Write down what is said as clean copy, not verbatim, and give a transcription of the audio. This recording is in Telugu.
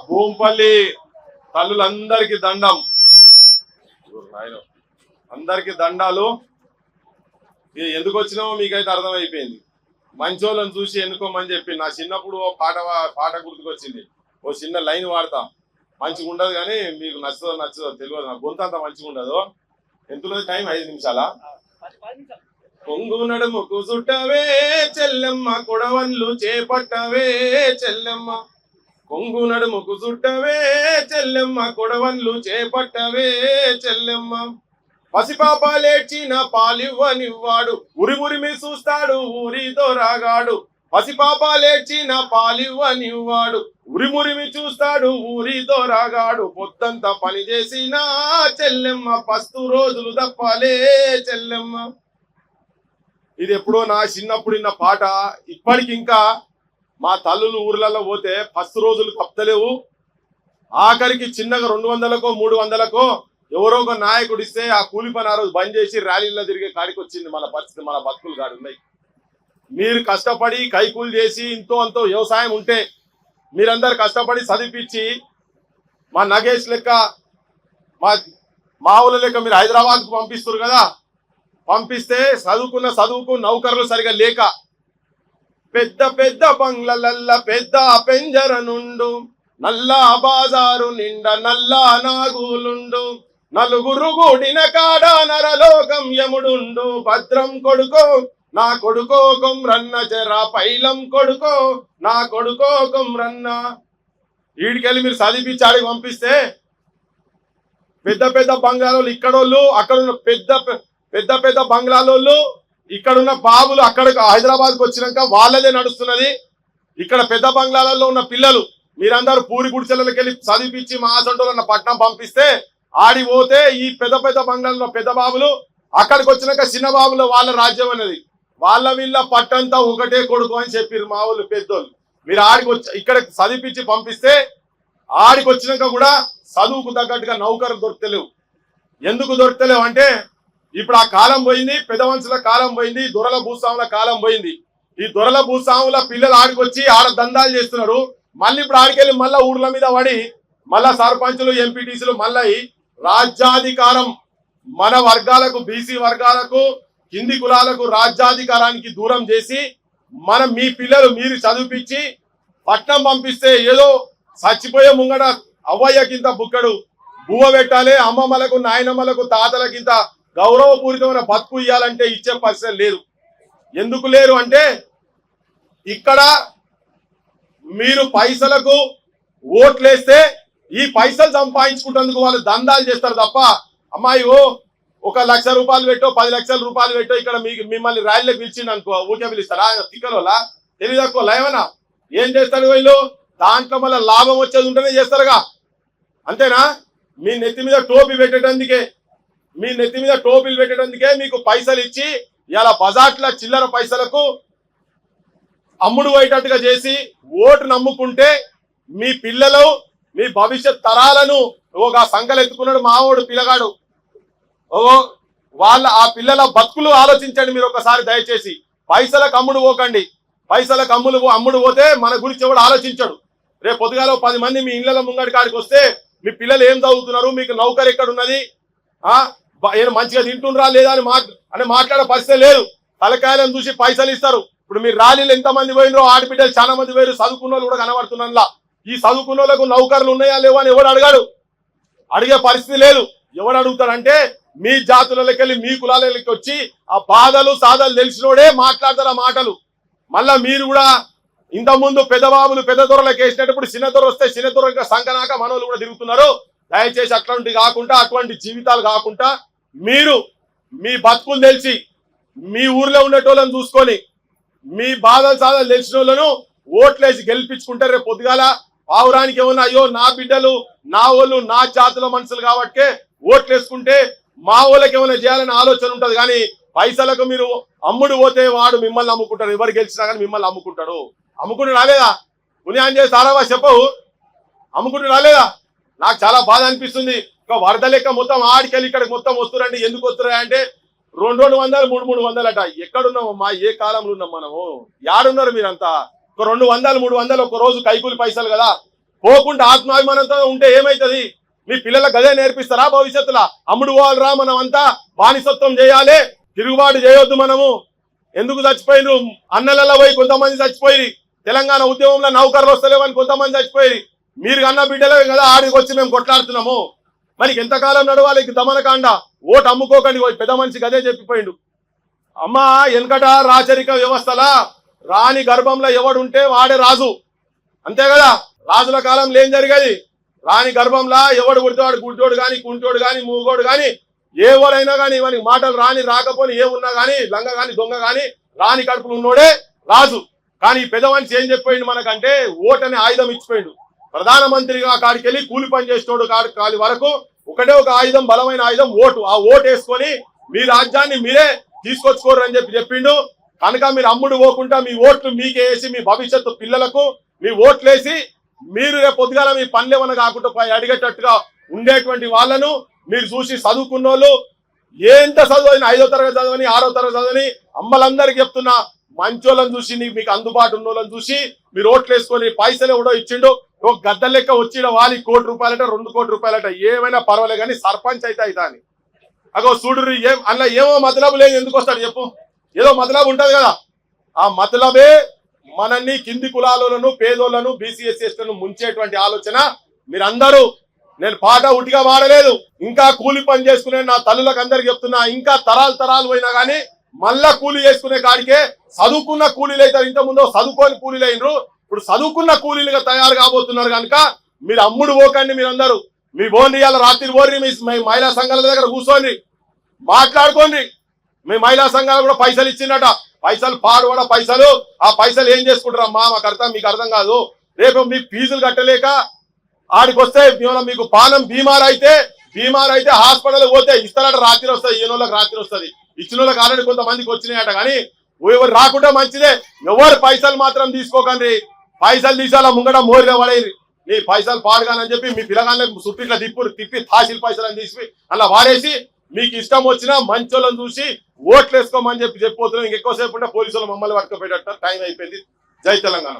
భూంపల్లి తల్లులందరికీ దండం, అందరికి దండాలు. ఎందుకు వచ్చినామో మీకైతే అర్థమైపోయింది. మంచోళ్ళని చూసి ఎన్నుకోమని చెప్పి నా చిన్నప్పుడు పాట గుర్తుకొచ్చింది. ఓ చిన్న లైన్ వాడతా, మంచిగా ఉండదు కానీ మీకు నచ్చదో తెలియదు, నా గొంతు అంత మంచిగా ఉండదు. ఎంతున్నది టైం? 5 నిమిషాలా? కొంగు నడుముకు చుట్టవే చెల్లెమ్మ, కొడవన్లు చేపట్టవే చెల్లెమ్మ. కొంగు నడుముకు చుట్టవే చెల్లెమ్మ, కొడవన్లు చేపట్టవే చెల్లెమ్మ. పసిపాపాలేడ్చిన పాలివ్వనివ్వాడు, ఉరిమురిమి చూస్తాడు ఊరితో రాగాడు. పసిపాపాలేడ్చిన పాలివ్వనివ్వాడు, ఉరిమురిమి చూస్తాడు ఊరితో రాగాడు. పొద్దంతా పని చేసిన చెల్లెమ్మ, పస్తు రోజులు తప్పాలే చెల్లెమ్మ. ఇది ఎప్పుడో నా చిన్నప్పుడు ఇన్న పాట. ఇప్పటికి ఇంకా మా తల్లులు ఊర్లలో పోతే పస్తు రోజులు తప్పలేవు. ఆఖరికి చిన్నగా 200కో 300కో ఎవరో ఒక నాయకుడు ఇస్తే ఆ కూలి పని ఆ రోజు బంద్ చేసి ర్యాలీలో తిరిగే కాడికి వచ్చింది మన పరిస్థితి. మన బతుకులు కాడు ఉన్నాయి. మీరు కష్టపడి కైకూలు చేసి ఇంతో అంతో వ్యవసాయం ఉంటే మీరందరు కష్టపడి చదివిపించి మా నగేష్ లెక్క మా ఊళ్ళ లెక్క మీరు హైదరాబాద్కు పంపిస్తారు కదా. పంపిస్తే చదువుకు నౌకర్లు సరిగా లేక పెద్ద పెద్ద బంగ్లలల్ల పెద్ద పెంజర నుండు, నల్లా బాజారు నిండా నల్లా నాగులుండు. నలుగురు కూడిన కాడ నరలోకం యముడుండు. భద్రం కొడుకో నా కొడుకో కొమ్రన్న, జరా పైలం కొడుకో నా కొడుకో కొమ్రన్న. వీడికెళ్ళి మీరు చదివించి ఆడికి పంపిస్తే పెద్ద పెద్ద బంగ్లాలోళ్ళు ఇక్కడోళ్ళు, అక్కడున్న పెద్ద పెద్ద బంగ్లాలోళ్ళు, ఇక్కడున్న బాబులు అక్కడ హైదరాబాద్కి వచ్చినాక వాళ్ళదే నడుస్తున్నది. ఇక్కడ పెద్ద బంగ్లాలలో ఉన్న పిల్లలు మీరందరూ పూరి గుడిసెలకి వెళ్ళి చదివించి మా ఆసంటోళ్ళన్న పట్నం పంపిస్తే ఆడి పోతే ఈ పెద్ద పెద్ద బంగ్లాలలో పెద్ద బాబులు అక్కడికి వచ్చినాక చిన్న బాబులు వాళ్ళ రాజ్యం అనేది. వాళ్ళ వీళ్ళ పట్టంతా ఒకటే కొడుకు అని చెప్పారు మా వాళ్ళు పెద్దోళ్ళు. మీరు ఆడికి వచ్చి ఇక్కడ చదివించి పంపిస్తే ఆడికి వచ్చినాక కూడా చదువుకు తగ్గట్టుగా నౌకరు దొరకలేవు. ఎందుకు దొరకలేవు అంటే ఇప్పుడు ఆ కాలం పోయింది, పెద్ద మనుషుల కాలం పోయింది, దొరల భూస్వాముల కాలం పోయింది. ఈ దొరల భూస్వాముల పిల్లలు ఆడికొచ్చి ఆడ దందాలు చేస్తున్నారు. మళ్ళీ ఇప్పుడు ఆడికెళ్ళి మళ్ళా ఊర్ల మీద పడి మళ్ళా సర్పంచులు ఎంపీటీసీలు మళ్ళీ రాజ్యాధికారం మన వర్గాలకు, బీసీ వర్గాలకు, కింది కులాలకు రాజ్యాధికారానికి దూరం చేసి మీ పిల్లలు మీరు చదివిపించి పట్నం పంపిస్తే ఏదో చచ్చిపోయే ముంగడ అవ్వయ్యకింత బుక్కడు బువ్వ పెట్టాలి, అమ్మమ్మలకు నాయనమ్మలకు తాతలకింత గౌరవపూరితమైన బతుకు ఇవ్వాలంటే ఇచ్చే పరిస్థితి లేదు. ఎందుకు లేరు అంటే ఇక్కడ మీరు పైసలకు ఓట్లేస్తే ఈ పైసలు సంపాదించుకుంటేందుకు వాళ్ళు దందాలు చేస్తారు తప్ప, అమ్మాయి 1 లక్ష రూపాయలు పెట్టో 10 లక్షల రూపాయలు పెట్టో ఇక్కడ మిమ్మల్ని ర్యాలీలో పిలిచింది అనుకో ఊకే పిలుస్తారా? తిక్కలోలా తెలివి తక్కువ లేవనా? ఏం చేస్తారు వీళ్ళు? దాంట్లో మళ్ళీ లాభం వచ్చేది ఉంటేనే చేస్తారుగా, అంతేనా? మీ నెత్తి మీద టోపీ పెట్టేటందుకే మీకు పైసలు ఇచ్చి ఇలా బజాట్ల చిల్లర పైసలకు అమ్ముడు పోయేటట్టుగా చేసి ఓటు నమ్ముకుంటే మీ పిల్లలు, మీ భవిష్యత్ తరాలను ఒక సంకలు ఎత్తుకున్నాడు మావోడు పిల్లగాడు. ఆ పిల్లల బతుకులు ఆలోచించండి మీరు ఒకసారి దయచేసి. పైసలకు అమ్ముడు పోకండి. పైసలకు అమ్ముడు పోతే మన గురించి ఎవడు ఆలోచించడు. రేపు పొద్దుగాల 10 మంది మీ ఇళ్ల ముంగడి కాడికి వస్తే మీ పిల్లలు ఏం చదువుతున్నారు, మీకు నౌకరు ఎక్కడున్నది, మంచిగా తింటుండ్రా లేదా అని మాట్లాడే పరిస్థితి లేదు. తలకాయలను చూసి పైసలు ఇస్తారు. ఇప్పుడు మీరు ర్యాలీలు ఎంతమంది పోయినరో ఆడబిడ్డలు చాలా మంది పోయారు. చదువుకున్న వాళ్ళు కూడా కనబడుతున్నా. ఈ చదువుకున్న వాళ్ళకు నౌకర్లు ఉన్నాయా లేవా అని ఎవడు అడగాడు, అడిగే పరిస్థితి లేదు. ఎవడు అడుగుతాడంటే మీ జాతులకెళ్ళి మీ కులాలకి వచ్చి ఆ బాధలు సాధలు తెలిసినోడే మాట్లాడతారు ఆ మాటలు. మళ్ళా మీరు కూడా ఇంతకుముందు పెద్ద బాబులు పెద్ద దొరలకు వేసినప్పుడు చిన్న దొర వస్తే చిన్న దొర సంకనాక మనోళ్ళు కూడా తిరుగుతున్నారు. దయచేసి అటువంటి జీవితాలు కాకుండా మీరు మీ బతుకులు తెలిసి మీ ఊర్లో ఉండేటోళ్ళని చూసుకొని మీ బాధలు సాధలు తెలిసిన వాళ్ళను ఓట్లేసి గెలిపించుకుంటే రేపు పొద్దుగాల పావురానికి ఏమన్నా అయ్యో నా బిడ్డలు నా వాళ్ళు నా జాతుల మనుషులు కాబట్టి ఓట్లేసుకుంటే మా వాళ్ళకి ఏమైనా చేయాలనే ఆలోచన ఉంటుంది. కానీ పైసలకు మీరు అమ్ముడు పోతే వాడు మిమ్మల్ని అమ్ముకుంటాడు. ఎవరు గెలిచినా కానీ మిమ్మల్ని అమ్ముకుంటాడు. అమ్ముకుంటూ రాలేదా? పుణ్యాన్ని చేసి సారావా చెప్పవు, అమ్ముకుంటూ రాలేదా? నాకు చాలా బాధ అనిపిస్తుంది. ఒక వరద లెక్క మొత్తం ఆడికెళ్ళి ఇక్కడికి మొత్తం వస్తురండి. ఎందుకు వస్తురా అంటే 200 300 అట. ఎక్కడున్నామమ్మా? ఏ కాలంలో ఉన్నాం మనము? యాడున్నారు మీరంతా? ఒక 200 300 ఒక రోజు కైకూలి పైసలు కదా. పోకుండా ఆత్మాభిమానంతో ఉంటే ఏమైతుంది? మీ పిల్లలకు అదే నేర్పిస్తారా భవిష్యత్తులో? అమ్ముడు పోవాలరా, మనం అంతా బానిసత్వం చేయాలి, తిరుగుబాటు చేయొద్దు. మనము ఎందుకు చచ్చిపోయినారు? అన్నలలో పోయి కొంతమంది చచ్చిపోయి, తెలంగాణ ఉద్యమంలో నౌకర్లు వస్తలేవని కొంతమంది చచ్చిపోయి, మీరు కన్నా బిడ్డలే కదా ఆడికి వచ్చి మేము కొట్లాడుతున్నాము. మరి ఎంతకాలం నడవాలి దమనకాండ? ఓటు అమ్ముకోకండి. పెద్ద మనిషికి అదే చెప్పిపోయిండు. అమ్మా వెనకట రాచరిక వ్యవస్థలా రాణి గర్భంలో ఎవడుంటే వాడే రాజు, అంతే కదా? రాజుల కాలంలో ఏం జరిగేది? రాణి గర్భంలో ఎవడు పుడితే వాడు గుడ్డోడు కానీ, కుంటోడు కానీ, మూగోడు కానీ, ఎవరైనా కానీ ఇవన్నీ మాటలు రాని రాకపోని ఏమున్నా కానీ, లంగ కానీ, దొంగ కానీ, రాణి కడుపులు ఉన్నోడే రాజు. కానీ ఈ పెద్ద మనిషి ఏం చెప్పిపోయిండు మనకంటే, ఓటు అనే ఆయుధం ఇచ్చిపోయిండు. ప్రధానమంత్రిగా కాడికి వెళ్ళి కూలి పని చేసేటోడు కాడి వరకు ఒకటే ఒక ఆయుధం, బలమైన ఆయుధం ఓటు. ఆ ఓటు వేసుకొని మీ రాజ్యాన్ని మీరే తీసుకొచ్చుకోరు అని చెప్పిండు. కనుక మీరు అమ్ముడు పోకుండా మీ ఓట్లు మీకే వేసి, మీ భవిష్యత్తు పిల్లలకు మీ ఓట్లేసి, మీరు రేపు పొద్దుగాల మీ పనులేమన్నా కాకుండా అడిగేటట్టుగా ఉండేటువంటి వాళ్ళను మీరు చూసి చదువుకున్న వాళ్ళు, ఎంత చదువు, 5వ తరగతి చదవని, 6వ తరగతి చదవని అమ్మలందరికీ చెప్తున్నా, మంచోళ్ళని చూసి, మీకు అందుబాటు ఉన్న వాళ్ళని చూసి మీరు ఓట్లు వేసుకొని, పైసలు కూడా ఇచ్చిండు. ఒక గద్ద లెక్క వచ్చిన వాళ్ళ ₹1 కోటి 2 కోటి రూపాయలట, ఏమైనా పర్వాలే కానీ సర్పంచ్ అయితే అవుతా అని. అగో చూడు, అందులో ఏమో మతలబు లేదు. ఎందుకు వస్తాడు చెప్పు? ఏదో మతలబు ఉంటది కదా. ఆ మతలబే మనల్ని కింది కులాలను, పేదోళ్లను, బీసీ ఎస్సీ ఎస్టీలను ముంచేటువంటి ఆలోచన మీరందరూ. నేను పాట ఉట్టిగా వాడలేదు. ఇంకా కూలి పని చేసుకునే నా తల్లులకు అందరికి చెప్తున్నా, ఇంకా తరాలు పోయినా కానీ మళ్ళా కూలి చేసుకునే కాడికే చదువుకున్న కూలీలు అవుతారు. ఇంతకుముందు చదువుకోని కూలీలు అయినరు, ఇప్పుడు చదువుకున్న కూలీలుగా తయారు కాబోతున్నారు. కనుక మీరు అమ్ముడు పోకండి. మీరందరూ మీ బోన్ ఇవాళ రాత్రి పోర్రి, మీ మహిళా సంఘాల దగ్గర కూర్చోండి, మాట్లాడుకోండి. మీ మహిళా సంఘాలు కూడా పైసలు ఇచ్చిందట, పైసలు పాడుబడ పైసలు. ఆ పైసలు ఏం చేసుకుంటారమ్మా? మాకు మీకు అర్థం కాదు. రేపు మీ ఫీజులు కట్టలేక ఆడికి వస్తే, మీకు పానం బీమార్ అయితే హాస్పిటల్ పోతే ఇస్తారట, రాత్రి వస్తుంది. ఈయన వాళ్ళకి రాత్రి వస్తుంది, ఇచ్చిన వాళ్ళకి ఆల్రెడీ కొంతమందికి వచ్చినాయట. కానీ ఎవరు రాకుండా మంచిదే. ఎవరు పైసలు మాత్రం తీసుకోకండి. పైసలు తీసాలా ముంగట మోరిగా పడేది. నీ పైసలు పాడుగానని చెప్పి మీ పిల్లగాళ్ళని చుట్టూ ఇట్లా తిప్పి తాసిల్ పైసలు తీసి అలా వాడేసి, మీకు ఇష్టం వచ్చినా మంచోళ్ళని చూసి ఓట్లు వేసుకోమని చెప్పిపోతున్నాం. ఇంకెక్కువసేపు ఉంటే పోలీసులు మమ్మల్ని పట్టుకుపోయేటట్టు టైం అయిపోయింది. జై తెలంగాణ.